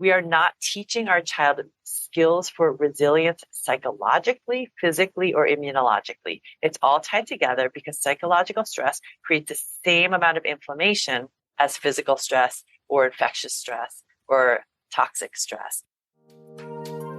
we are not teaching our child skills for resilience psychologically, physically, or immunologically. It's all tied together because psychological stress creates the same amount of inflammation as physical stress or infectious stress or toxic stress.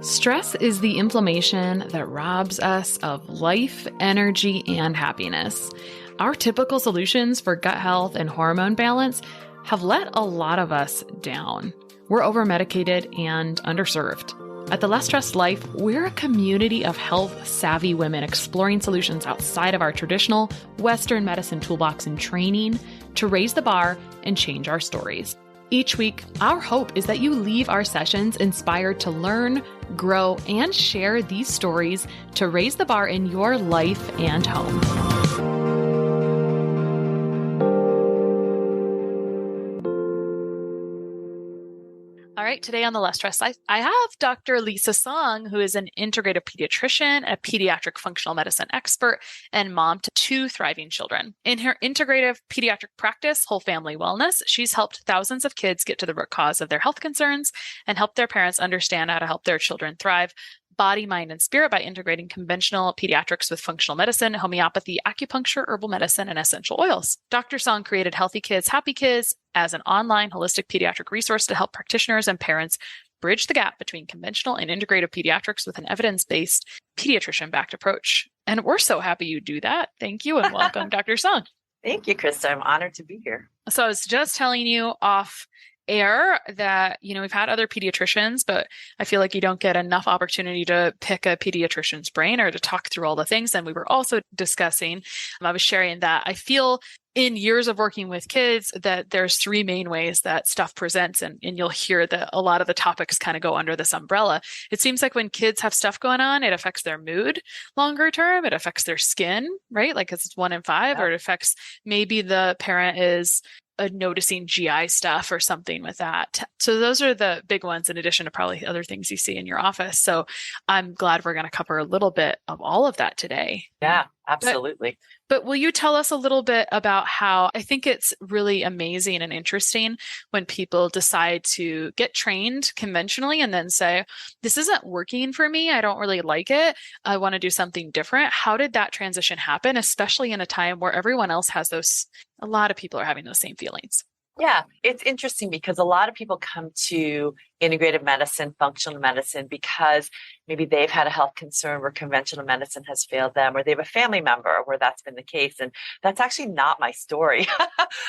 Stress is the inflammation that robs us of life, energy, and happiness. Our typical solutions for gut health and hormone balance have let a lot of us down. We're over-medicated and underserved. At The Less Stressed Life, we're a community of health-savvy women exploring solutions outside of our traditional Western medicine toolbox and training to raise the bar and change our stories. Each week, our hope is that you leave our sessions inspired to learn, grow, and share these stories to raise the bar in your life and home. All right, today on The Less Stressed Life, I have Dr. Elisa Song, who is an integrative pediatrician, a pediatric functional medicine expert, and mom to 2 thriving children. In her integrative pediatric practice, Whole Family Wellness, she's helped thousands of kids get to the root cause of their health concerns and helped their parents understand how to help their children thrive body, mind, and spirit by integrating conventional pediatrics with functional medicine, homeopathy, acupuncture, herbal medicine, and essential oils. Dr. Song created Healthy Kids, Happy Kids as an online holistic pediatric resource to help practitioners and parents bridge the gap between conventional and integrative pediatrics with an evidence-based pediatrician-backed approach. And we're so happy you do that. Thank you and welcome, Dr. Song. Thank you, Krista. I'm honored to be here. So I was just telling you off air that, we've had other pediatricians, but I feel like you don't get enough opportunity to pick a pediatrician's brain or to talk through all the things. And we were also discussing, I was sharing that I feel in years of working with kids that there's 3 main ways that stuff presents. And you'll hear that a lot of the topics kind of go under this umbrella. It seems like when kids have stuff going on, it affects their mood longer term. It affects their skin, right? Like it's 1 in 5, or it affects maybe the parent is noticing GI stuff or something with that. So those are the big ones, in addition to probably other things you see in your office. So I'm glad we're going to cover a little bit of all of that today. Yeah, absolutely. But will you tell us a little bit about how I think it's really amazing and interesting when people decide to get trained conventionally and then say, this isn't working for me. I don't really like it. I want to do something different. How did that transition happen, especially in a time where everyone else has a lot of people are having those same feelings? Yeah, it's interesting because a lot of people come to integrative medicine, functional medicine, because maybe they've had a health concern where conventional medicine has failed them, or they have a family member where that's been the case. And that's actually not my story.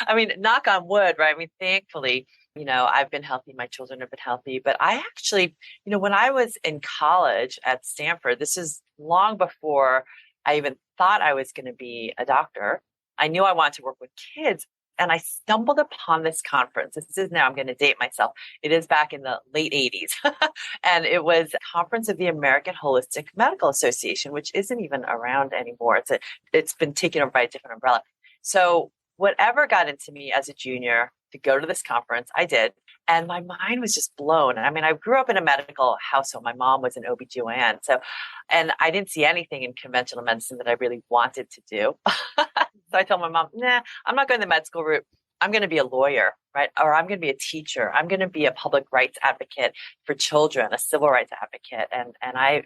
I mean, knock on wood, right? I mean, thankfully, I've been healthy. My children have been healthy. But I actually, when I was in college at Stanford, this is long before I even thought I was going to be a doctor. I knew I wanted to work with kids. And I stumbled upon this conference. This is now, I'm going to date myself. It is back in the late 80s. And it was a conference of the American Holistic Medical Association, which isn't even around anymore. It's been taken over by a different umbrella. So whatever got into me as a junior to go to this conference, I did. And my mind was just blown. I mean, I grew up in a medical household. My mom was an OBGYN. And I didn't see anything in conventional medicine that I really wanted to do. So I told my mom, nah, I'm not going the med school route. I'm going to be a lawyer, right? Or I'm going to be a teacher. I'm going to be a public rights advocate for children, a civil rights advocate. And I,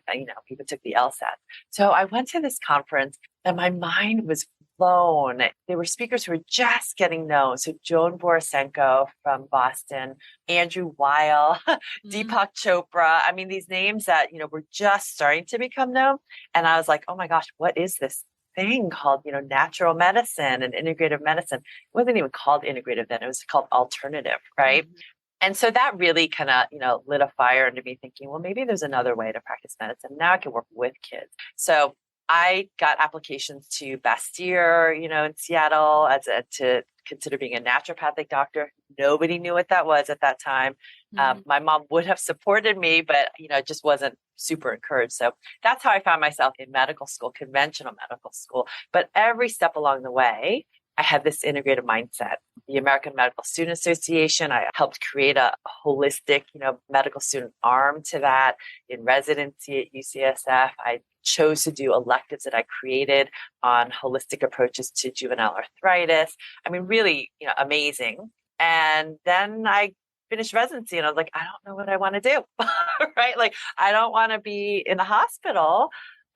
people took the LSAT. So I went to this conference and my mind was blown. There were speakers who were just getting known. So Joan Borisenko from Boston, Andrew Weil, Deepak Chopra. I mean, these names that, were just starting to become known. And I was like, oh my gosh, what is this thing called, natural medicine and integrative medicine? It wasn't even called integrative then. It was called alternative, right? Mm-hmm. And so that really kind of, lit a fire into me thinking, well, maybe there's another way to practice medicine. Now I can work with kids. So I got applications to Bastyr, in Seattle to consider being a naturopathic doctor. Nobody knew what that was at that time. Mm-hmm. My mom would have supported me, but, just wasn't super encouraged. So that's how I found myself in medical school, conventional medical school. But every step along the way, I had this integrative mindset. The American Medical Student Association, I helped create a holistic, medical student arm to that. In residency at UCSF, I chose to do electives that I created on holistic approaches to juvenile arthritis. I mean, really, amazing. And then I finished residency and I was like, I don't know what I want to do, right? Like, I don't want to be in the hospital.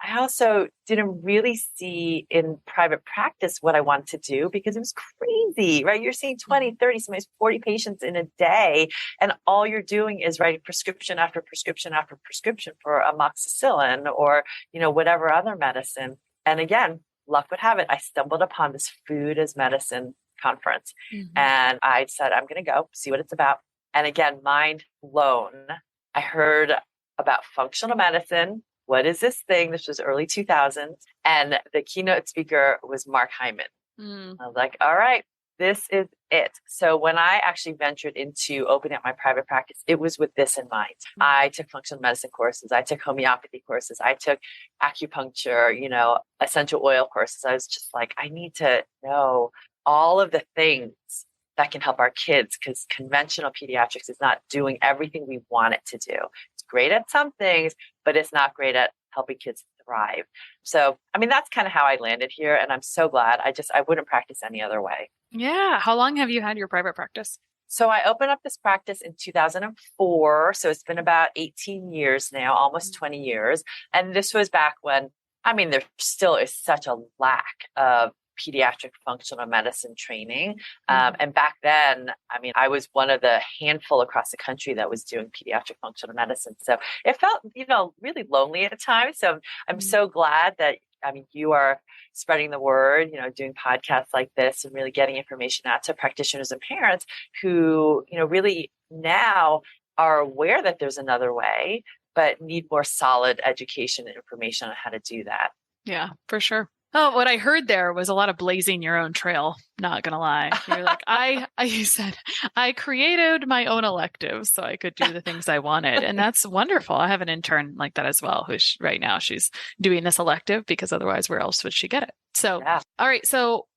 I also didn't really see in private practice what I wanted to do because it was crazy, right? You're seeing 20, 30, sometimes 40 patients in a day, and all you're doing is writing prescription after prescription after prescription for amoxicillin or, whatever other medicine. And again, luck would have it, I stumbled upon this food as medicine conference. And I said, I'm going to go see what it's about. And again, mind blown. I heard about functional medicine. What is this thing? This was early 2000s. And the keynote speaker was Mark Hyman. I was like, all right, this is it. So when I actually ventured into opening up my private practice, it was with this in mind. I took functional medicine courses. I took homeopathy courses. I took acupuncture, essential oil courses. I was just like, I need to know all of the things that can help our kids because conventional pediatrics is not doing everything we want it to do. It's great at some things, but it's not great at helping kids thrive. So, that's kind of how I landed here. And I'm so glad. I wouldn't practice any other way. Yeah. How long have you had your private practice? So I opened up this practice in 2004. So it's been about 18 years now, almost 20 years. And this was back when, there still is such a lack of pediatric functional medicine training. And back then, I was one of the handful across the country that was doing pediatric functional medicine. So it felt, really lonely at the time. So I'm so glad that, you are spreading the word, doing podcasts like this and really getting information out to practitioners and parents who, really now are aware that there's another way, but need more solid education and information on how to do that. Yeah, for sure. Oh, what I heard there was a lot of blazing your own trail. Not gonna lie. You're like, you said, I created my own elective so I could do the things I wanted. And that's wonderful. I have an intern like that as well, who's right now she's doing this elective because otherwise where else would she get it? So, yeah. All right. So,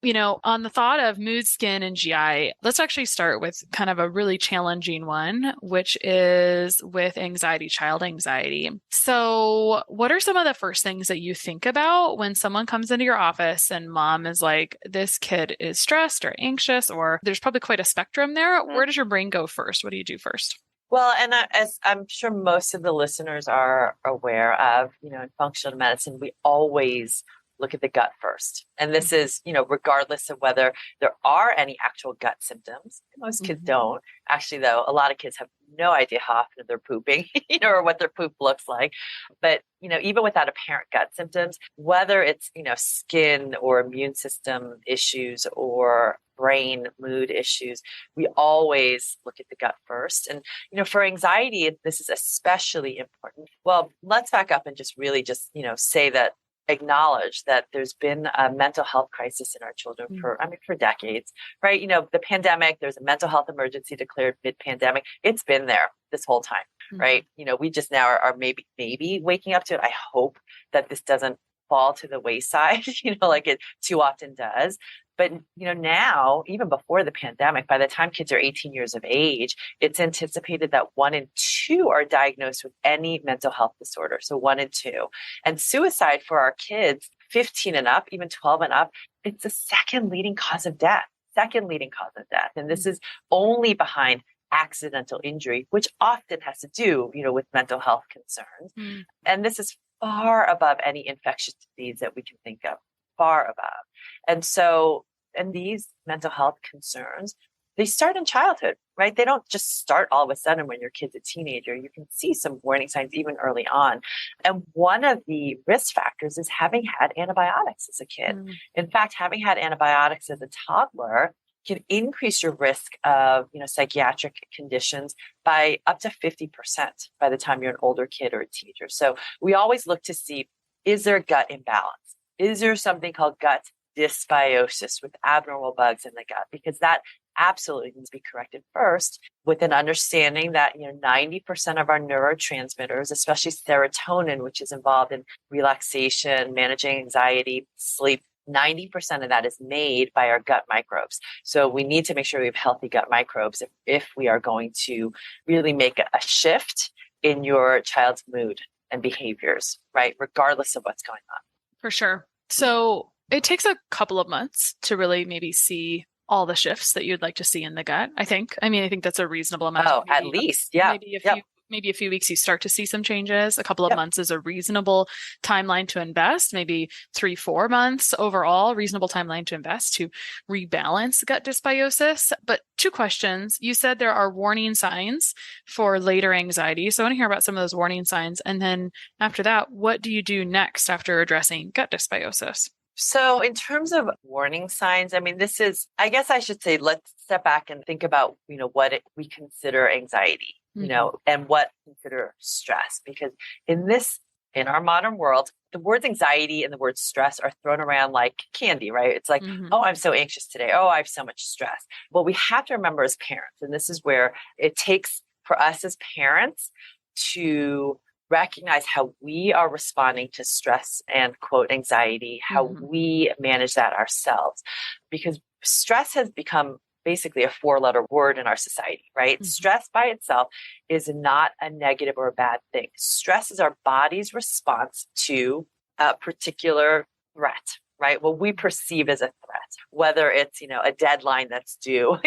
on the thought of mood, skin, and GI, let's actually start with kind of a really challenging one, which is with anxiety, child anxiety. So what are some of the first things that you think about when someone comes into your office and mom is like, this kid is stressed or anxious, or there's probably quite a spectrum there. Where does your brain go first? What do you do first? Well, and as I'm sure most of the listeners are aware of, in functional medicine, we always look at the gut first. And this is, regardless of whether there are any actual gut symptoms. Most kids don't. Actually, though, a lot of kids have no idea how often they're pooping, or what their poop looks like. But, even without apparent gut symptoms, whether it's, skin or immune system issues or brain mood issues, we always look at the gut first. And, for anxiety, this is especially important. Well, let's back up and just say that acknowledge that there's been a mental health crisis in our children for decades, right? The pandemic, there's a mental health emergency declared mid-pandemic. It's been there this whole time, right? We just now are maybe waking up to it. I hope that this doesn't fall to the wayside, like it too often does. But, now, even before the pandemic, by the time kids are 18 years of age, it's anticipated that 1 in 2 are diagnosed with any mental health disorder. So 1 in 2. And suicide for our kids, 15 and up, even 12 and up, it's the second leading cause of death. And this is only behind accidental injury, which often has to do, with mental health concerns. And this is far above any infectious disease that we can think of, far above. And these mental health concerns, they start in childhood, right? They don't just start all of a sudden when your kid's a teenager. You can see some warning signs even early on. And one of the risk factors is having had antibiotics as a kid. In fact, having had antibiotics as a toddler can increase your risk of, psychiatric conditions by up to 50% by the time you're an older kid or a teenager. So we always look to see, is there gut imbalance? Is there something called gut dysbiosis with abnormal bugs in the gut? Because that absolutely needs to be corrected first, with an understanding that 90% of our neurotransmitters, especially serotonin, which is involved in relaxation, managing anxiety, sleep, 90% of that is made by our gut microbes. So we need to make sure we have healthy gut microbes if we are going to really make a shift in your child's mood and behaviors, right? Regardless of what's going on. For sure. So it takes a couple of months to really maybe see all the shifts that you'd like to see in the gut, I think. I mean, I think that's a reasonable amount. Oh, at least. Yeah. Maybe a few weeks you start to see some changes. A couple of Yep. months is a reasonable timeline to invest. Maybe 3-4 months overall, reasonable timeline to invest to rebalance gut dysbiosis. But 2 questions. You said there are warning signs for later anxiety. So I want to hear about some of those warning signs. And then after that, what do you do next after addressing gut dysbiosis? So in terms of warning signs, I mean, I guess I should say, let's step back and think about, what we consider anxiety, and what we consider stress, because in our modern world, the words anxiety and the word stress are thrown around like candy, right? It's like, oh, I'm so anxious today. Oh, I have so much stress. What we have to remember as parents, and this is where it takes for us as parents to recognize how we are responding to stress and quote anxiety, how we manage that ourselves, because stress has become basically a 4-letter word in our society, right? Stress by itself is not a negative or a bad thing. Stress is our body's response to a particular threat, right? What we perceive as a threat, whether it's, a deadline that's due,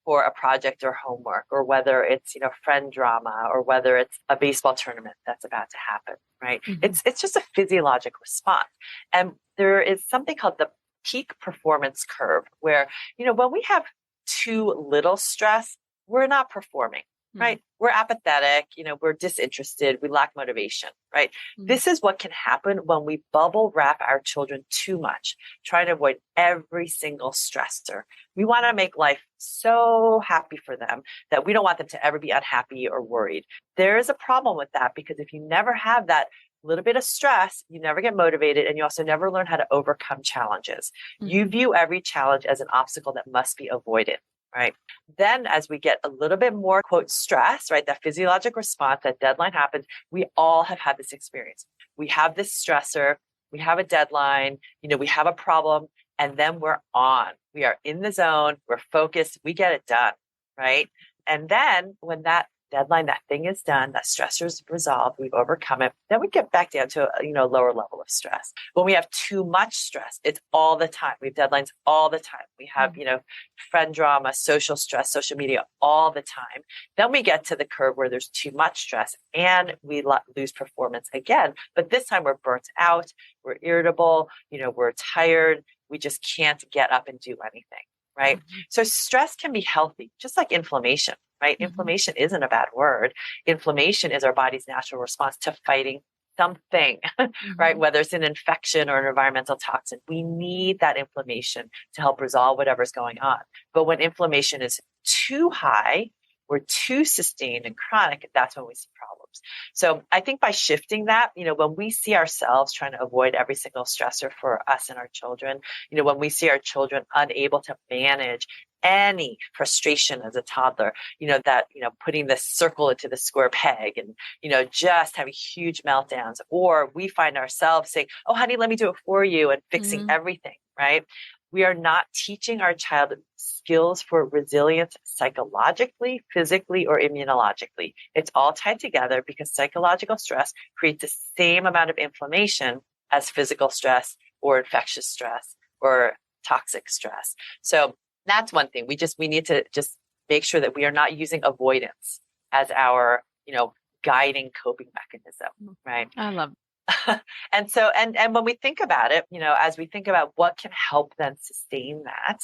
for a project or homework, or whether it's, friend drama, or whether it's a baseball tournament that's about to happen, right? It's just a physiologic response. And there is something called the peak performance curve where, when we have too little stress, we're not performing. Right? We're apathetic, we're disinterested, we lack motivation, right? This is what can happen when we bubble wrap our children too much, trying to avoid every single stressor. We want to make life so happy for them that we don't want them to ever be unhappy or worried. There is a problem with that, because if you never have that little bit of stress, you never get motivated, and you also never learn how to overcome challenges. You view every challenge as an obstacle that must be avoided. Right. Then as we get a little bit more, quote, stress, right, that physiologic response, that deadline happens, we all have had this experience. We have this stressor, we have a deadline, we have a problem, and then we're on. We are in the zone, we're focused, we get it done, right? And then when that deadline, that thing is done, that stressor is resolved, we've overcome it, then we get back down to a lower level of stress. When we have too much stress, it's all the time. We have deadlines all the time. We have, friend drama, social stress, social media all the time. Then we get to the curve where there's too much stress and we lose performance again. But this time we're burnt out, we're irritable, we're tired. We just can't get up and do anything, right? So stress can be healthy, just like inflammation. Right? Inflammation isn't a bad word. Inflammation is our body's natural response to fighting something, right? Whether it's an infection or an environmental toxin, we need that inflammation to help resolve whatever's going on. But when inflammation is too high or too sustained and chronic, that's when we see problems. So I think by shifting that, when we see ourselves trying to avoid every single stressor for us and our children, when we see our children unable to manage any frustration as a toddler, putting the circle into the square peg and, just having huge meltdowns, or we find ourselves saying, oh, honey, let me do it for you, and fixing everything, right? We are not teaching our child skills for resilience psychologically, physically, or immunologically. It's all tied together because psychological stress creates the same amount of inflammation as physical stress or infectious stress or toxic stress. So that's one thing. We need to just make sure that we are not using avoidance as our, guiding coping mechanism, right? I love And so, and when we think about it, as we think about what can help then sustain that,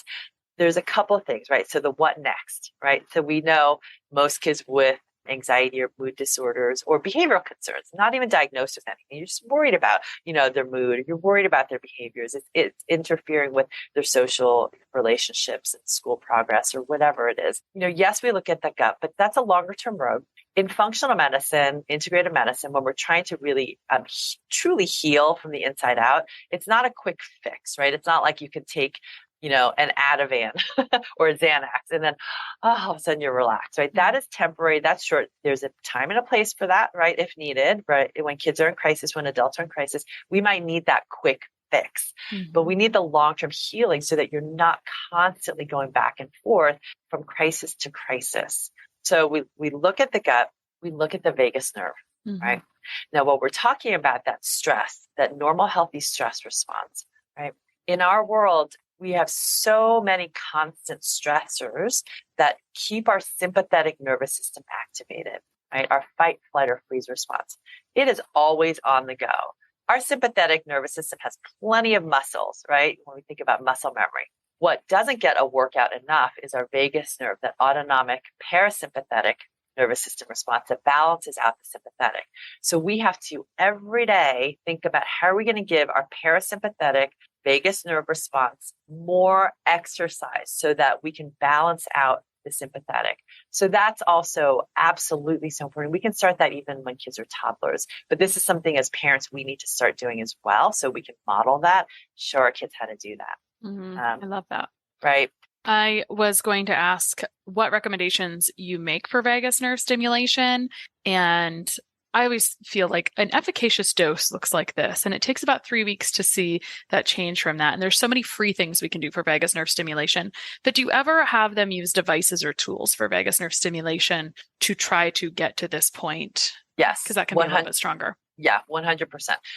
there's a couple of things, right? So the what next, right? So we know most kids with anxiety or mood disorders or behavioral concerns, not even diagnosed with anything. You're just worried about, their mood, or you're worried about their behaviors. It's interfering with their social relationships and school progress or whatever it is. Yes, we look at the gut, but that's a longer term road. In functional medicine, integrative medicine, when we're trying to really truly heal from the inside out, it's not a quick fix, right? It's not like you can take an Ativan or a Xanax, and then all of a sudden you're relaxed, right? That is temporary. That's short. There's a time and a place for that, right? If needed, right? When kids are in crisis, when adults are in crisis, we might need that quick fix, but we need the long-term healing so that you're not constantly going back and forth from crisis to crisis. So we look at the gut, we look at the vagus nerve, right? Now, what we're talking about, that stress, that normal, healthy stress response, right? In our world, we have so many constant stressors that keep our sympathetic nervous system activated, right? Our fight, flight, or freeze response. It is always on the go. Our sympathetic nervous system has plenty of muscles, right? When we think about muscle memory. What doesn't get a workout enough is our vagus nerve, that autonomic parasympathetic nervous system response that balances out the sympathetic. So we have to every day think about how are we going to give our parasympathetic vagus nerve response more exercise so that we can balance out the sympathetic. So that's also absolutely so important. We can start that even when kids are toddlers, but this is something as parents we need to start doing as well so we can model that, show our kids how to do that. I love that. Right. I was going to ask what recommendations you make for vagus nerve stimulation. And I always feel like an efficacious dose looks like this. And it takes about 3 weeks to see that change from that. And there's so many free things we can do for vagus nerve stimulation. But do you ever have them use devices or tools for vagus nerve stimulation to try to get to this point? Yes. Because that can be a little bit stronger. Yeah, 100%.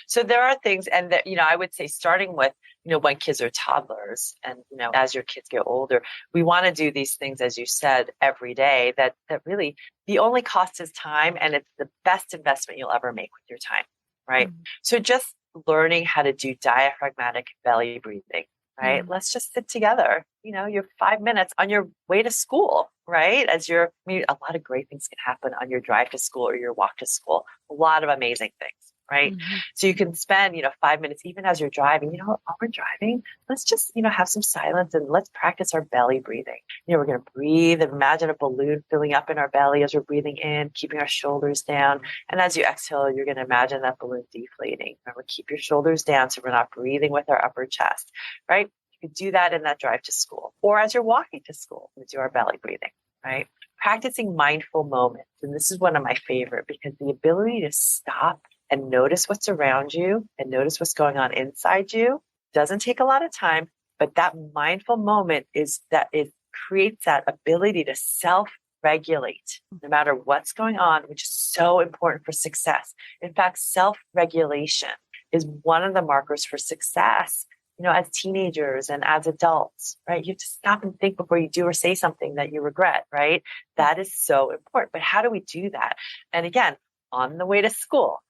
So there are things, and that, I would say starting with, when kids are toddlers and, as your kids get older, we want to do these things, as you said, every day that really the only cost is time, and it's the best investment you'll ever make with your time, right? Mm-hmm. So just learning how to do diaphragmatic belly breathing, right? Mm-hmm. Let's just sit together, your 5 minutes on your way to school, right? A lot of great things can happen on your drive to school or your walk to school. A lot of amazing things, right? Mm-hmm. So you can spend, 5 minutes, even as you're driving, while we're driving, let's just, have some silence and let's practice our belly breathing. We're going to breathe and imagine a balloon filling up in our belly as we're breathing in, keeping our shoulders down. And as you exhale, you're going to imagine that balloon deflating. Remember, keep your shoulders down so we're not breathing with our upper chest, right? You could do that in that drive to school or as you're walking to school, we do our belly breathing, right? Practicing mindful moments. And this is one of my favorite because the ability to stop and notice what's around you and notice what's going on inside you doesn't take a lot of time, but that mindful moment is that it creates that ability to self-regulate no matter what's going on, which is so important for success. In fact, self-regulation is one of the markers for success, as teenagers and as adults, right? You have to stop and think before you do or say something that you regret, right? That is so important. But how do we do that? And again, on the way to school,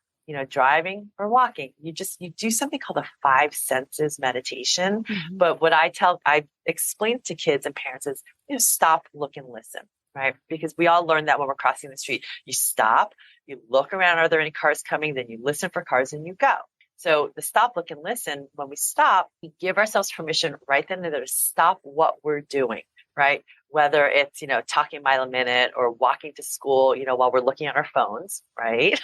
driving or walking, you do something called a 5 senses meditation. Mm-hmm. But what I explain to kids and parents is, stop, look, and listen, right? Because we all learn that when we're crossing the street, you stop, you look around, are there any cars coming? Then you listen for cars and you go. So the stop, look, and listen, when we stop, we give ourselves permission right then and there to stop what we're doing, right? Whether it's, talking a mile a minute or walking to school, while we're looking at our phones, right?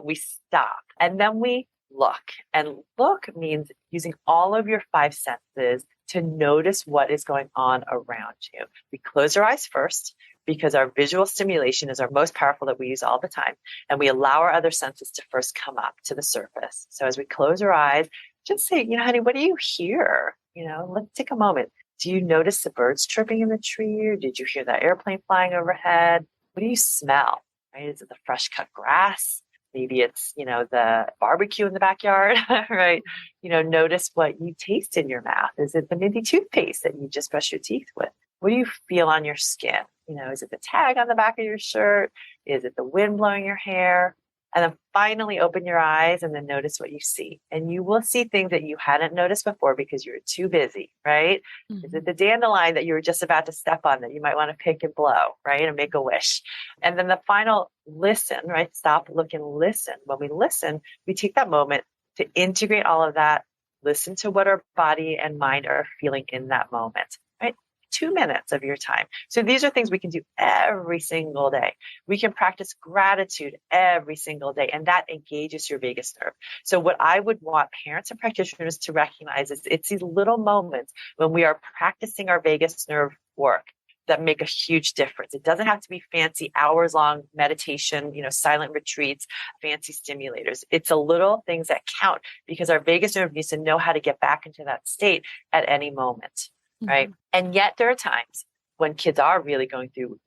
We stop and then we look. And look means using all of your 5 senses to notice what is going on around you. We close our eyes first because our visual stimulation is our most powerful that we use all the time. And we allow our other senses to first come up to the surface. So as we close our eyes, just say, honey, what do you hear? Let's take a moment. Do you notice the birds chirping in the tree? Or did you hear that airplane flying overhead? What do you smell? Right? Is it the fresh cut grass? Maybe it's, the barbecue in the backyard, right? Notice what you taste in your mouth. Is it the minty toothpaste that you just brush your teeth with? What do you feel on your skin? Is it the tag on the back of your shirt? Is it the wind blowing your hair? And then finally open your eyes and then notice what you see. And you will see things that you hadn't noticed before because you were too busy, right? Mm-hmm. Is it the dandelion that you were just about to step on that you might want to pick and blow, right? And make a wish. And then the final listen, right? Stop, look, and listen. When we listen, we take that moment to integrate all of that, listen to what our body and mind are feeling in that moment, right? 2 minutes of your time. So these are things we can do every single day. We can practice gratitude every single day, and that engages your vagus nerve. So what I would want parents and practitioners to recognize is it's these little moments when we are practicing our vagus nerve work that make a huge difference. It doesn't have to be fancy hours-long meditation, silent retreats, fancy stimulators. It's a little things that count because our vagus nerve needs to know how to get back into that state at any moment. Right. Mm-hmm. And yet there are times when kids are really going through,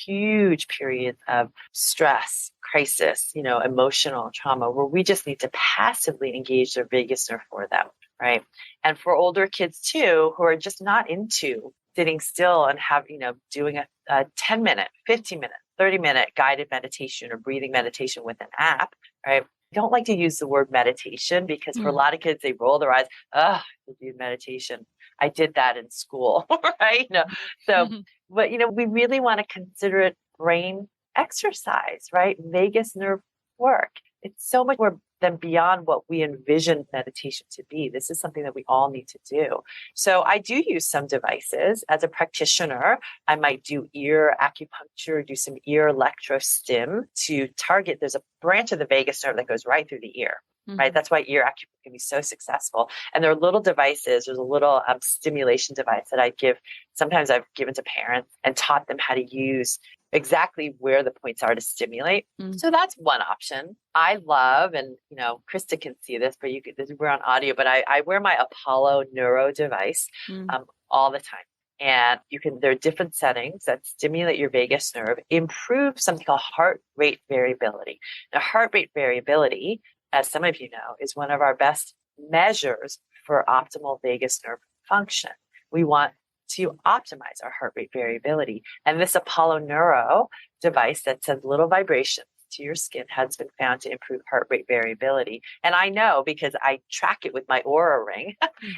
huge periods of stress, crisis, emotional trauma, where we just need to passively engage their vagus nerve for them. right? And for older kids too, who are just not into sitting still and doing a 10-minute, 15-minute, 30-minute guided meditation or breathing meditation with an app, right? I don't like to use the word meditation because for a lot of kids, they roll their eyes. Oh, I do meditation. I did that in school, right? So, but, we really want to consider it brain exercise, right? Vagus nerve work. It's so much more than beyond what we envisioned meditation to be. This is something that we all need to do. So I do use some devices. As a practitioner, I might do ear acupuncture, do some ear electrostim to target. There's a branch of the vagus nerve that goes right through the ear. Right. That's why ear acupuncture can be so successful. And there are little devices. There's a little stimulation device that sometimes I've given to parents and taught them how to use exactly where the points are to stimulate. So that's one option. I love, and Krista can see this, but we're on audio, but I wear my Apollo Neuro device all the time. And there are different settings that stimulate your vagus nerve, improve something called heart rate variability. Now, heart rate variability, as some of you know, is one of our best measures for optimal vagus nerve function. We want to optimize our heart rate variability. And this Apollo Neuro device that sends little vibrations to your skin has been found to improve heart rate variability. And I know because I track it with my Aura ring.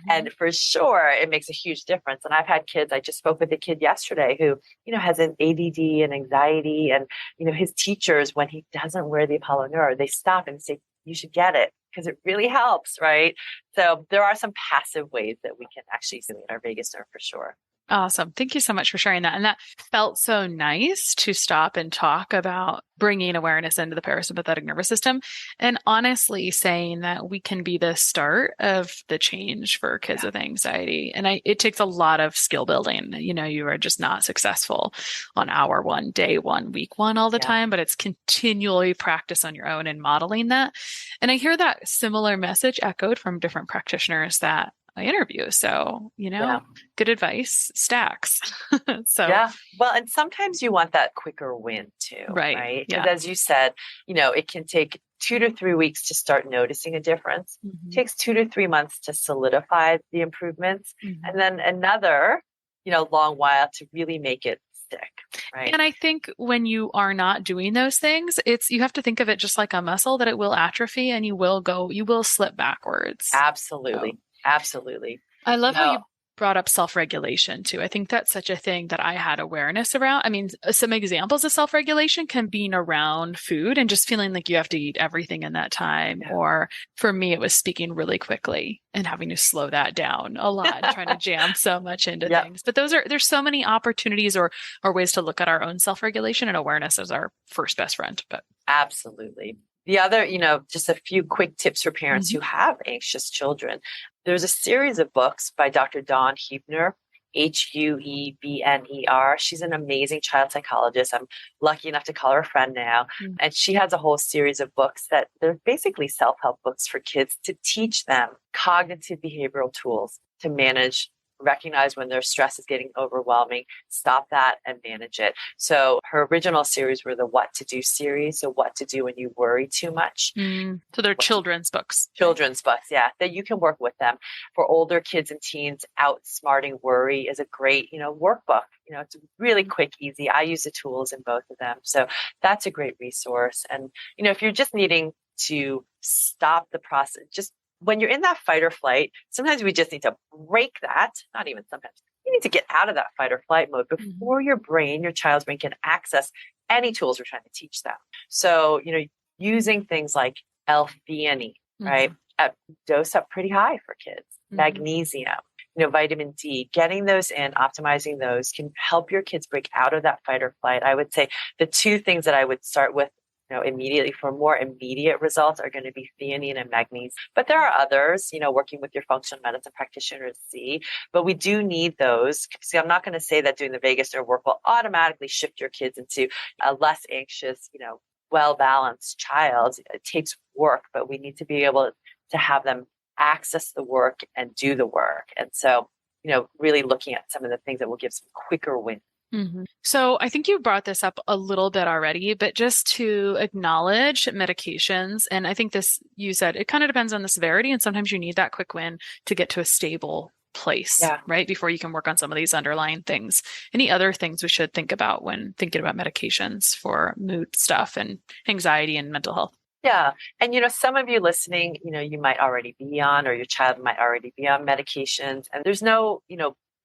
And for sure, it makes a huge difference. And I've had kids, I just spoke with a kid yesterday who, has an ADD and anxiety. And, his teachers, when he doesn't wear the Apollo Neuro, they stop and say, you should get it because it really helps, right? So there are some passive ways that we can actually stimulate our vagus nerve for sure. Awesome. Thank you so much for sharing that. And that felt so nice to stop and talk about bringing awareness into the parasympathetic nervous system and honestly saying that we can be the start of the change for kids with anxiety. And it takes a lot of skill building. You are just not successful on hour one, day one, week one all the time, but it's continually practice on your own and modeling that. And I hear that similar message echoed from different practitioners that I interview. So, good advice stacks. Well, and sometimes you want that quicker win too, right? Because as you said, it can take 2 to 3 weeks to start noticing a difference. It takes 2 to 3 months to solidify the improvements. And then another, long while to really make it stick. Right. And I think when you are not doing those things, you have to think of it just like a muscle that it will atrophy and you will slip backwards. Absolutely. So. Absolutely. I love how you brought up self-regulation too. I think that's such a thing that I had awareness around. I mean, some examples of self-regulation can be around food and just feeling like you have to eat everything in that time. Or for me, it was speaking really quickly and having to slow that down a lot, trying to jam so much into things. But there's so many opportunities or ways to look at our own self-regulation, and awareness is our first best friend. But absolutely. The other, just a few quick tips for parents who have anxious children. There's a series of books by Dr. Dawn Huebner, Huebner. She's an amazing child psychologist. I'm lucky enough to call her a friend now. And she has a whole series of books that they're basically self-help books for kids to teach them cognitive behavioral tools to recognize when their stress is getting overwhelming, stop that and manage it. So her original series were the What to Do series. So what to do when you worry too much. So they're children's books. Children's books, that you can work with them. For older kids and teens, Outsmarting Worry is a great, workbook. It's really quick, easy. I use the tools in both of them. So that's a great resource. And, if you're just needing to stop the process, just when you're in that fight or flight, sometimes we just need to break that. Not even sometimes. You need to get out of that fight or flight mode before your child's brain can access any tools we're trying to teach them. So, using things like L-theanine, right? Dose up pretty high for kids. Magnesium, vitamin D, getting those in, optimizing those can help your kids break out of that fight or flight. I would say the two things that I would start with immediately for more immediate results are going to be theanine and magnesium. But there are others, working with your functional medicine practitioners, but we do need those. See, I'm not going to say that doing the vagus nerve work will automatically shift your kids into a less anxious, well-balanced child. It takes work, but we need to be able to have them access the work and do the work. And so, really looking at some of the things that will give some quicker wins. So I think you brought this up a little bit already, but just to acknowledge medications, and I think this, you said it kind of depends on the severity, and sometimes you need that quick win to get to a stable place, Yeah. right? Before you can work on some of these underlying things. Any other things we should think about when thinking about medications for mood stuff and anxiety and mental health? Yeah. And, some of you listening, you might already be on, or your child might already be on medications. And there's no,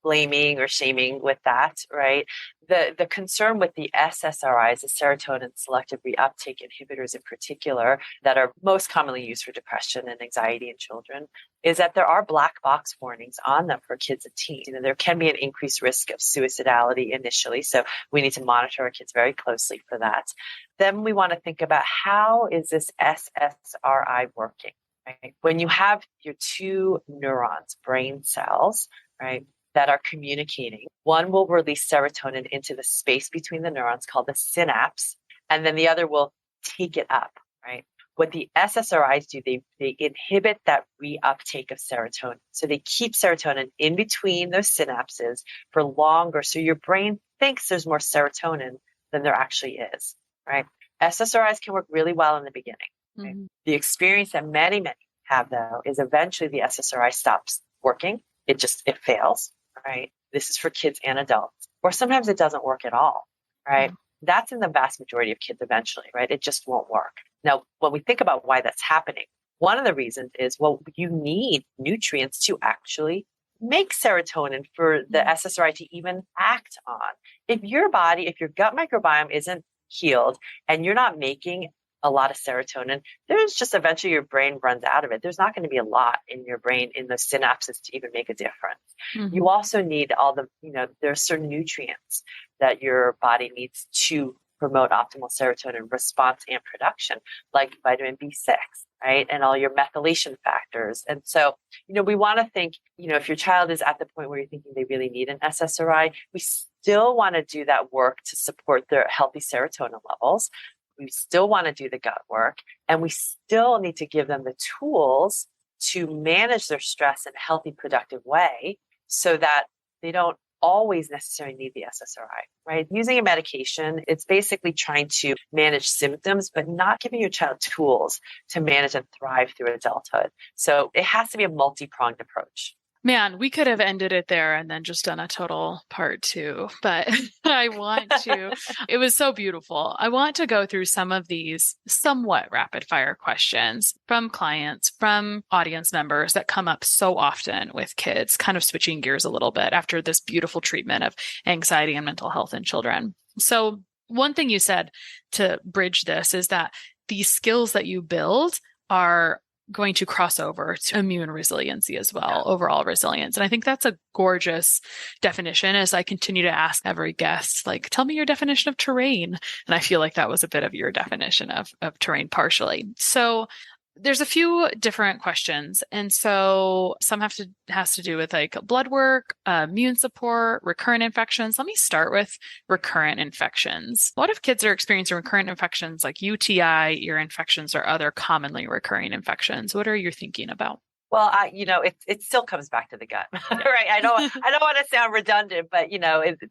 blaming or shaming with that, right? The concern with the SSRIs, the serotonin selective reuptake inhibitors in particular, that are most commonly used for depression and anxiety in children, is that there are black box warnings on them for kids and teens. There can be an increased risk of suicidality initially. So we need to monitor our kids very closely for that. Then we want to think about, how is this SSRI working? Right? When you have your two neurons, brain cells, right, that are communicating, one will release serotonin into the space between the neurons called the synapse, and then the other will take it up, right? What the SSRIs do, they inhibit that reuptake of serotonin. So they keep serotonin in between those synapses for longer. So your brain thinks there's more serotonin than there actually is, right? SSRIs can work really well in the beginning. Right? The experience that many have, though, is eventually the SSRI stops working. It fails, right? This is for kids and adults. Or sometimes it doesn't work at all, right? That's in the vast majority of kids eventually, right? It just won't work. Now, when we think about why that's happening, one of the reasons is, well, you need nutrients to actually make serotonin for the SSRI to even act on. If your gut microbiome isn't healed and you're not making a lot of serotonin, there's just eventually your brain runs out of it. There's not going to be a lot in your brain, in the synapses, to even make a difference. You also need there are certain nutrients that your body needs to promote optimal serotonin response and production, like vitamin B6, right? And all your methylation factors. And so, we want to think, if your child is at the point where you're thinking they really need an SSRI, we still want to do that work to support their healthy serotonin levels. We still want to do the gut work, and we still need to give them the tools to manage their stress in a healthy, productive way so that they don't always necessarily need the SSRI, right? Using a medication, it's basically trying to manage symptoms, but not giving your child tools to manage and thrive through adulthood. So it has to be a multi-pronged approach. Man, we could have ended it there and then just done a total part two, but it was so beautiful. I want to go through some of these somewhat rapid fire questions from clients, from audience members that come up so often with kids, kind of switching gears a little bit after this beautiful treatment of anxiety and mental health in children. So one thing you said to bridge this is that these skills that you build are going to cross over to immune resiliency as well, overall resilience. And I think that's a gorgeous definition. As I continue to ask every guest, like, tell me your definition of terrain. And I feel like that was a bit of your definition of terrain partially. So there's a few different questions. And so some has to do with like blood work, immune support, recurrent infections. Let me start with recurrent infections. What if kids are experiencing recurrent infections like UTI, ear infections, or other commonly recurring infections? What are you thinking about? Well, it still comes back to the gut, right? I don't want to sound redundant, but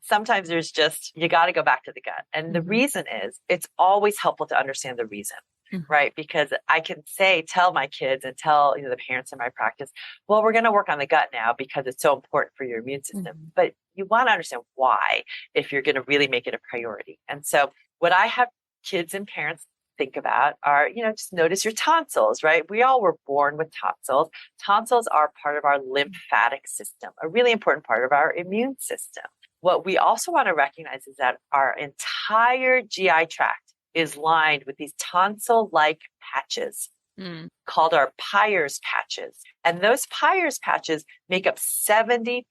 sometimes there's just, you got to go back to the gut. And the reason is, it's always helpful to understand the reason. Right. Because I can tell my kids and tell the parents in my practice, well, we're going to work on the gut now because it's so important for your immune system. But you want to understand why, if you're going to really make it a priority. And so what I have kids and parents think about are, just notice your tonsils, right? We all were born with tonsils. Tonsils are part of our lymphatic system, a really important part of our immune system. What we also want to recognize is that our entire GI tract is lined with these tonsil-like patches called our Peyer's patches. And those Peyer's patches make up 70%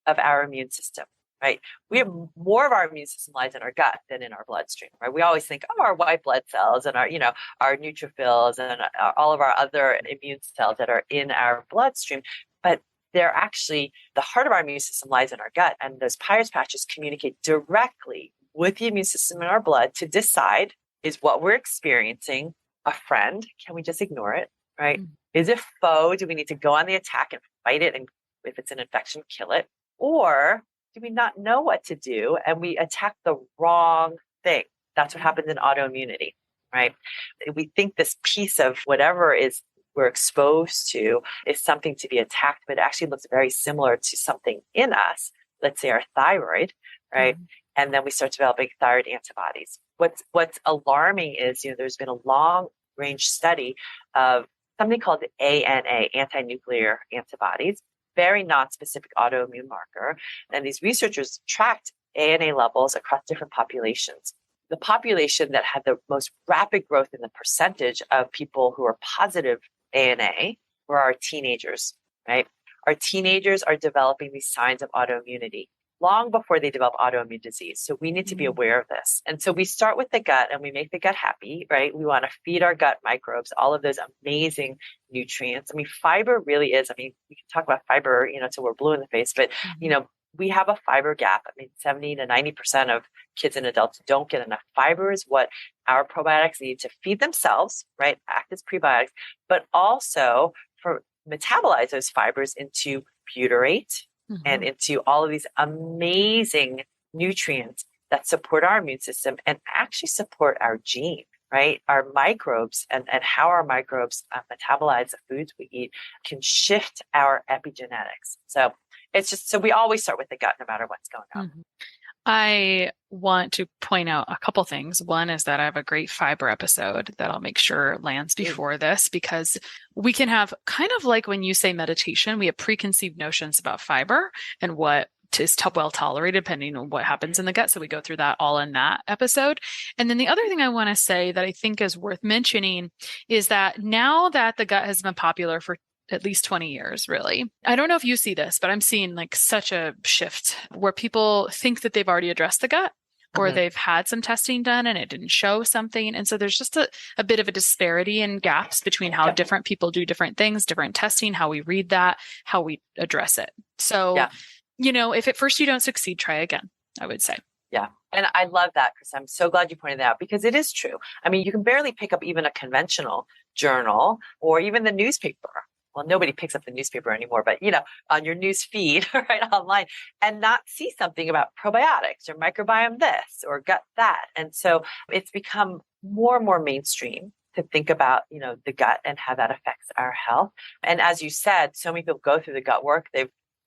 of our immune system, right? We have more of our immune system lies in our gut than in our bloodstream, right? We always think, our white blood cells and our neutrophils and all of our other immune cells that are in our bloodstream. But they're actually, the heart of our immune system lies in our gut. And those Peyer's patches communicate directly with the immune system in our blood to decide, is what we're experiencing a friend? Can we just ignore it, right? Is it foe? Do we need to go on the attack and fight it? And if it's an infection, kill it? Or do we not know what to do? And we attack the wrong thing. That's what happens in autoimmunity, right? We think this piece of whatever is we're exposed to is something to be attacked, but it actually looks very similar to something in us, let's say our thyroid, right? Mm-hmm. And then we start developing thyroid antibodies. What's alarming is, there's been a long range study of something called ANA, anti-nuclear antibodies, very non-specific autoimmune marker. And these researchers tracked ANA levels across different populations. The population that had the most rapid growth in the percentage of people who are positive ANA were our teenagers, right? Our teenagers are developing these signs of autoimmunity long before they develop autoimmune disease. So we need to be aware of this. And so we start with the gut and we make the gut happy, right? We want to feed our gut microbes all of those amazing nutrients. I mean, fiber really is, we can talk about fiber, till we're blue in the face, but, we have a fiber gap. 70 to 90% of kids and adults don't get enough. Fiber is what our probiotics need to feed themselves, right? Act as prebiotics, but also for metabolize those fibers into butyrate and into all of these amazing nutrients that support our immune system and actually support our gene, right? Our microbes and how our microbes metabolize the foods we eat can shift our epigenetics. So it's just, so we always start with the gut no matter what's going on. Mm-hmm. I want to point out a couple things. One is that I have a great fiber episode that I'll make sure lands before this, because we can have kind of like when you say meditation, we have preconceived notions about fiber and what is well tolerated depending on what happens in the gut. So we go through that all in that episode. And then the other thing I want to say that I think is worth mentioning is that now that the gut has been popular for at least 20 years, really. I don't know if you see this, but I'm seeing like such a shift where people think that they've already addressed the gut or they've had some testing done and it didn't show something. And so there's just a bit of a disparity in gaps between how different people do different things, different testing, how we read that, how we address it. So, if at first you don't succeed, try again, I would say. Yeah. And I love that, Chris. I'm so glad you pointed that out because it is true. You can barely pick up even a conventional journal or even the newspaper. Well, nobody picks up the newspaper anymore, but on your news feed, right, online, and not see something about probiotics or microbiome this or gut that. And so it's become more and more mainstream to think about, the gut and how that affects our health. And as you said, so many people go through the gut work.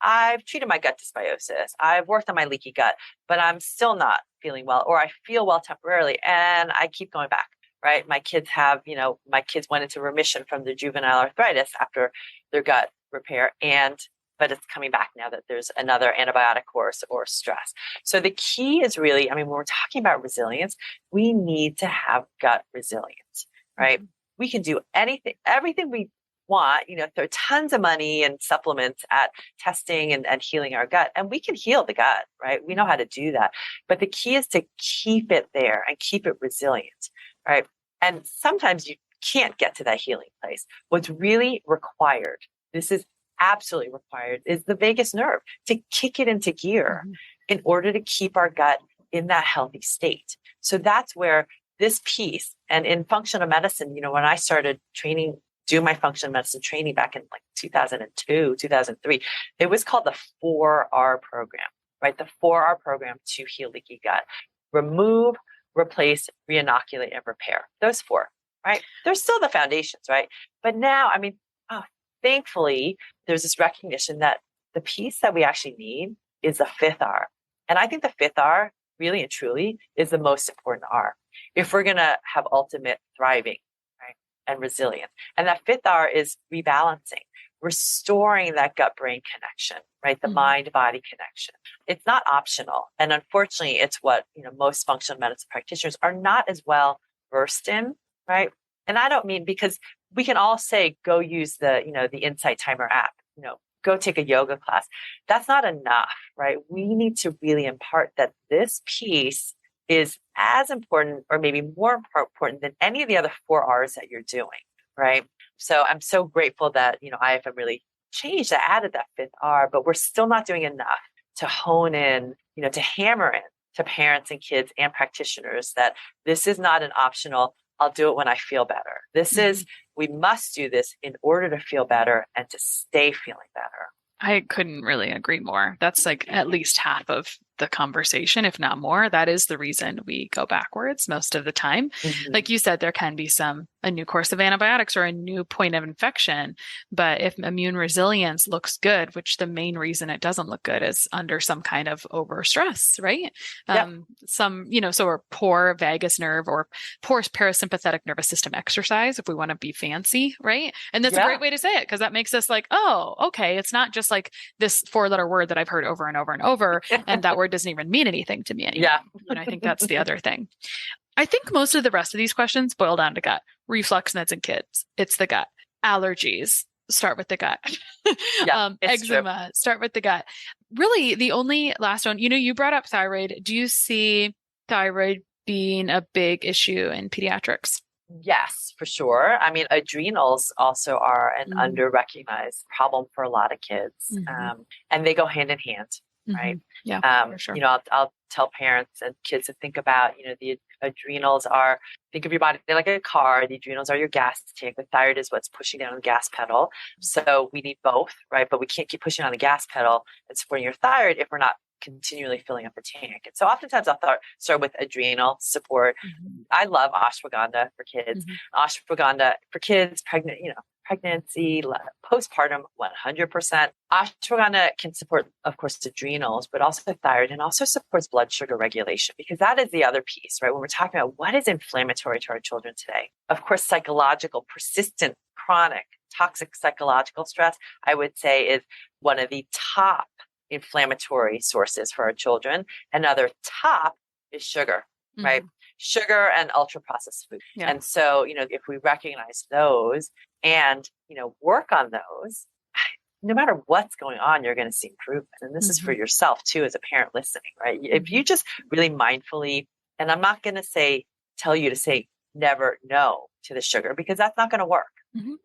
I've treated my gut dysbiosis. I've worked on my leaky gut, but I'm still not feeling well, or I feel well temporarily and I keep going back. Right. My kids went into remission from their juvenile arthritis after their gut repair. But it's coming back now that there's another antibiotic course or stress. So the key is really, when we're talking about resilience, we need to have gut resilience, right? We can do everything we want, throw tons of money and supplements at testing and healing our gut. And we can heal the gut, right? We know how to do that. But the key is to keep it there and keep it resilient. Right. And sometimes you can't get to that healing place. What's really required, this is absolutely required, is the vagus nerve to kick it into gear in order to keep our gut in that healthy state. So that's where this piece, and in functional medicine, when I started doing my functional medicine training back in 2002, 2003, it was called the 4R program, right? The 4R program to heal leaky gut. Remove, replace, reinoculate, and repair. Those 4, right? They're still the foundations, right? But now, thankfully, there's this recognition that the piece that we actually need is the 5th R. And I think the 5th R really and truly is the most important R if we're going to have ultimate thriving, right? And resilience. And that 5th R is rebalancing, restoring that gut-brain connection, right? The mind-body connection. It's not optional. And unfortunately, it's what, most functional medicine practitioners are not as well versed in, right? And I don't mean because we can all say, go use the Insight Timer app, go take a yoga class. That's not enough, right? We need to really impart that this piece is as important or maybe more important than any of the other 4 R's that you're doing, right? So I'm so grateful that, IFM really changed that, added that 5th R, but we're still not doing enough to hone in, to hammer in to parents and kids and practitioners that this is not an optional, I'll do it when I feel better. This is, we must do this in order to feel better and to stay feeling better. I couldn't really agree more. That's like at least half of the conversation, if not more. That is the reason we go backwards most of the time. Mhm. Like you said, there can be a new course of antibiotics or a new point of infection. But if immune resilience looks good, which the main reason it doesn't look good is under some kind of over stress, right? Yep. So a poor vagus nerve or poor parasympathetic nervous system exercise, if we want to be fancy, right? And that's a Yeah. great way to say it because that makes us like, oh, okay, it's not just like this 4-letter word that I've heard over and over and over, and that word doesn't even mean anything to me anymore. Yeah. I think that's the other thing. I think most of the rest of these questions boil down to gut. Reflux meds in kids, it's the gut. Allergies, start with the gut. Yeah, it's true. Eczema, start with the gut. Really, the only last one, you brought up thyroid. Do you see thyroid being a big issue in pediatrics? Yes, for sure. I mean, adrenals also are an under-recognized problem for a lot of kids, and they go hand in hand, right? Yeah, for sure. I'll tell parents and kids to think about, the adrenals are, think of your body, they're like a car. The adrenals are your gas tank. The thyroid is what's pushing down the gas pedal. So we need both, right? But we can't keep pushing on the gas pedal and supporting your thyroid if we're not continually filling up the tank. And so oftentimes I'll start with adrenal support. I love ashwagandha for kids. Ashwagandha for kids, pregnancy, postpartum, 100%. Ashwagandha can support, of course, adrenals, but also thyroid, and also supports blood sugar regulation, because that is the other piece, right? When we're talking about what is inflammatory to our children today, of course, psychological, persistent, chronic, toxic psychological stress, I would say, is one of the top inflammatory sources for our children. Another top is sugar, right? Sugar and ultra processed food. Yeah. And so, if we recognize those and, work on those, no matter what's going on, you're going to see improvement. And this is for yourself too, as a parent listening, right? If you just really mindfully, and I'm not going to tell you to say never no to the sugar, because that's not going to work,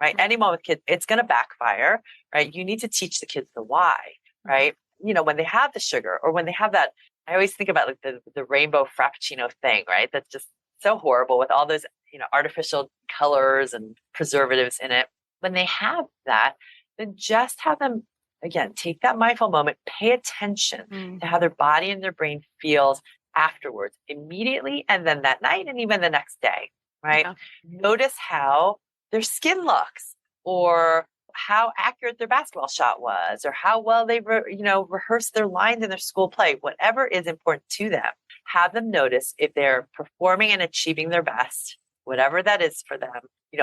right? Anyone with kids, it's going to backfire, right? You need to teach the kids the why, right? When they have the sugar, or when they have that, I always think about like the rainbow frappuccino thing, right? That's just so horrible with all those, artificial colors and preservatives in it. When they have that, then just have them, again, take that mindful moment, pay attention to how their body and their brain feels afterwards, immediately, and then that night, and even the next day, right? Yeah. Notice how their skin looks, or how accurate their basketball shot was, or how well they, rehearsed their lines in their school play, whatever is important to them. Have them notice if they're performing and achieving their best, whatever that is for them,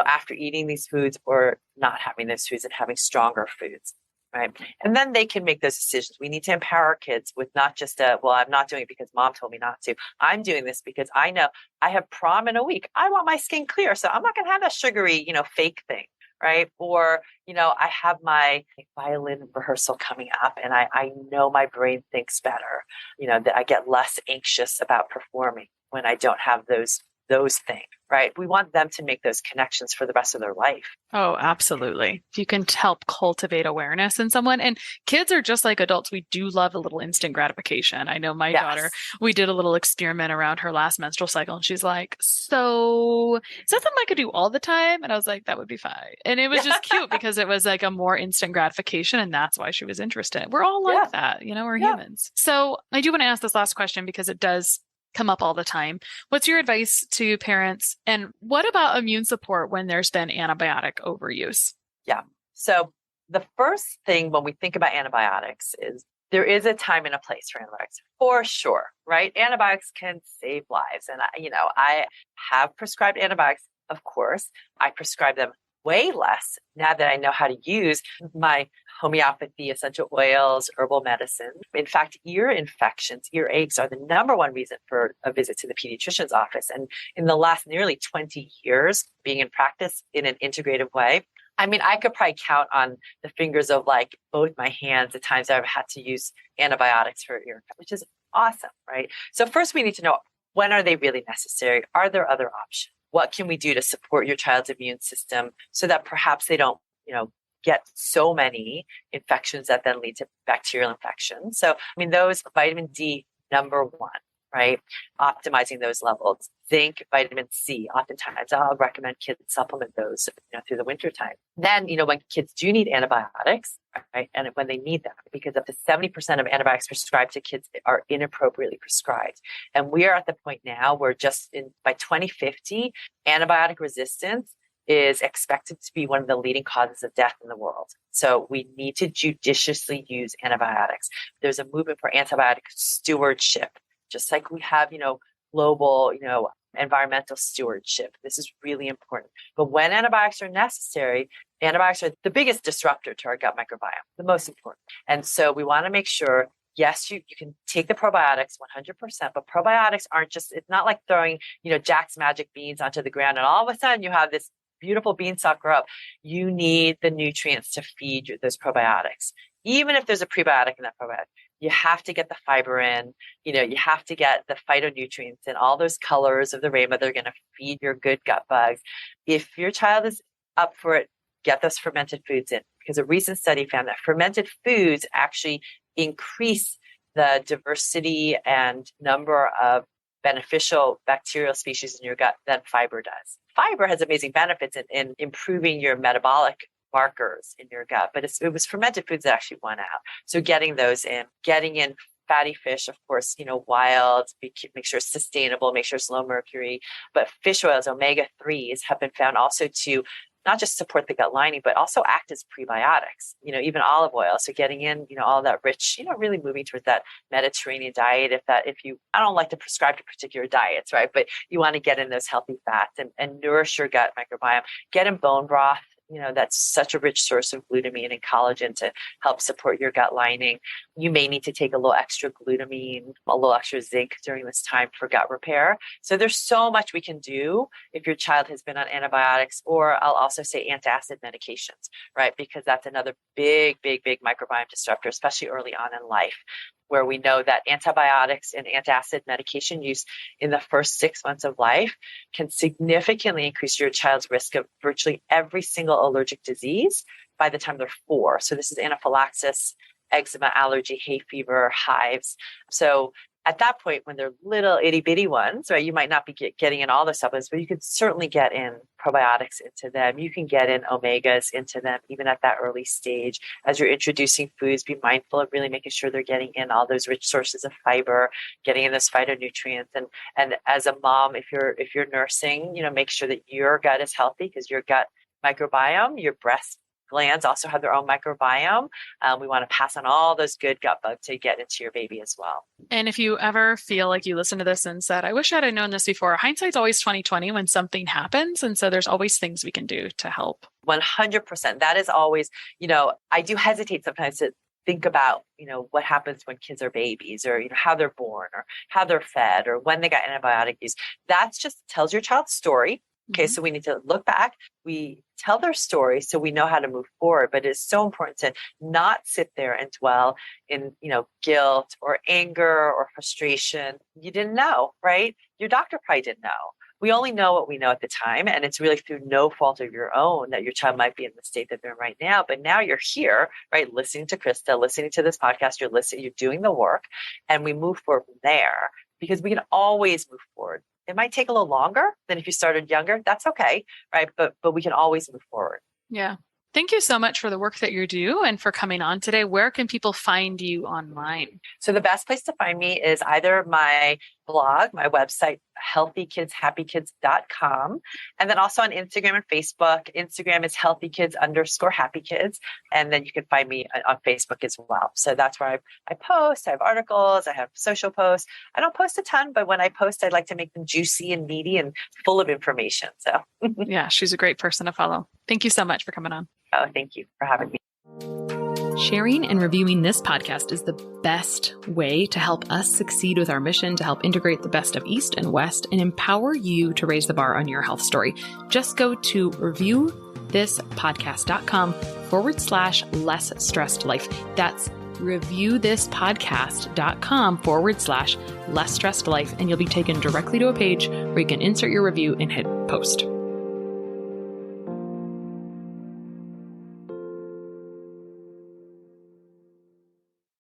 after eating these foods or not having those foods and having stronger foods, right? And then they can make those decisions. We need to empower our kids with not just I'm not doing it because mom told me not to. I'm doing this because I know I have prom in a week. I want my skin clear, so I'm not going to have that sugary, fake thing. Right. Or, I have my violin rehearsal coming up, and I know my brain thinks better, that I get less anxious about performing when I don't have those things, right? We want them to make those connections for the rest of their life. Oh, absolutely. If you can help cultivate awareness in someone, and kids are just like adults. We do love a little instant gratification. I know my daughter, we did a little experiment around her last menstrual cycle, and she's like, so is that something I could do all the time? And I was like, that would be fine. And it was just cute because it was like a more instant gratification. And that's why she was interested. We're all like that, we're humans. So I do want to ask this last question because it does come up all the time. What's your advice to parents? And what about immune support when there's been antibiotic overuse? Yeah. So the first thing when we think about antibiotics is there is a time and a place for antibiotics, for sure, right? Antibiotics can save lives. And, I have prescribed antibiotics, of course. I prescribe them way less now that I know how to use my homeopathy, essential oils, herbal medicine. In fact, ear infections, earaches are the number one reason for a visit to the pediatrician's office. And in the last nearly 20 years being in practice in an integrative way, I mean, I could probably count on the fingers of like both my hands the times I've had to use antibiotics for ear infection, which is awesome, right? So first we need to know, when are they really necessary? Are there other options? What can we do to support your child's immune system so that perhaps they don't, get so many infections that then lead to bacterial infections? So, those, vitamin D, number one, right? Optimizing those levels. Zinc, vitamin C. Oftentimes I'll recommend kids supplement those, through the winter time. Then, when kids do need antibiotics, right? And when they need them, because up to 70% of antibiotics prescribed to kids are inappropriately prescribed. And we are at the point now where by 2050, antibiotic resistance is expected to be one of the leading causes of death in the world. So we need to judiciously use antibiotics. There's a movement for antibiotic stewardship, just like we have, global, environmental stewardship. This is really important. But when antibiotics are necessary, antibiotics are the biggest disruptor to our gut microbiome, the most important. And so we want to make sure, yes, you can take the probiotics 100%, but probiotics it's not like throwing, Jack's magic beans onto the ground and all of a sudden you have this beautiful beanstalk grow up. You need the nutrients to feed those probiotics. Even if there's a prebiotic in that probiotic, you have to get the fiber in, you have to get the phytonutrients and all those colors of the rainbow. They're going to feed your good gut bugs. If your child is up for it, get those fermented foods in, because a recent study found that fermented foods actually increase the diversity and number of beneficial bacterial species in your gut than fiber does. Fiber has amazing benefits in improving your metabolic markers in your gut, but it was fermented foods that actually won out. So getting those in, getting in fatty fish, of course, wild, make sure it's sustainable, make sure it's low mercury, but fish oils, omega-3s have been found also to not just support the gut lining, but also act as prebiotics, even olive oil. So getting in, all that rich, really moving towards that Mediterranean diet. I don't like to prescribe to particular diets, right? But you want to get in those healthy fats and nourish your gut microbiome. Get in bone broth. That's such a rich source of glutamine and collagen to help support your gut lining. You may need to take a little extra glutamine, a little extra zinc during this time for gut repair. So there's so much we can do if your child has been on antibiotics, or I'll also say antacid medications, right? Because that's another big microbiome disruptor, especially early on in life, where we know that antibiotics and antacid medication use in the first 6 months of life can significantly increase your child's risk of virtually every single allergic disease by the time they're 4. So this is anaphylaxis, eczema, allergy, hay fever, hives. So at that point, when they're little itty bitty ones, right, you might not be getting in all the supplements, but you could certainly get in probiotics into them. You can get in omegas into them, even at that early stage. As you're introducing foods, be mindful of really making sure they're getting in all those rich sources of fiber, getting in those phytonutrients. And as a mom, if you're nursing, make sure that your gut is healthy, because your gut microbiome, your breast glands also have their own microbiome. We want to pass on all those good gut bugs to get into your baby as well. And if you ever feel like you listen to this and said, I wish I had known this before, hindsight's always 20/20 when something happens. And so there's always things we can do to help. 100%. That is always, I do hesitate sometimes to think about, what happens when kids are babies, or, how they're born, or how they're fed, or when they got antibiotic use. That just tells your child's story. Okay, so we need to look back. We tell their story so we know how to move forward. But it's so important to not sit there and dwell in, guilt or anger or frustration. You didn't know, right? Your doctor probably didn't know. We only know what we know at the time. And it's really through no fault of your own that your child might be in the state that they're in right now. But now you're here, right? Listening to Krista, listening to this podcast, you're doing the work, and we move forward from there, because we can always move forward. It might take a little longer than if you started younger. That's okay, right? But we can always move forward. Yeah. Thank you so much for the work that you do and for coming on today. Where can people find you online? So the best place to find me is either my blog, my website, healthykidshappykids.com. And then also on Instagram and Facebook. Instagram is healthykids_happykids. And then you can find me on Facebook as well. So that's where I post. I have articles. I have social posts. I don't post a ton, but when I post, I like to make them juicy and meaty and full of information. So yeah, she's a great person to follow. Thank you so much for coming on. Oh, thank you for having me. Sharing and reviewing this podcast is the best way to help us succeed with our mission to help integrate the best of East and West and empower you to raise the bar on your health story. Just go to reviewthispodcast.com/less stressed life. That's reviewthispodcast.com/less stressed life. And you'll be taken directly to a page where you can insert your review and hit post.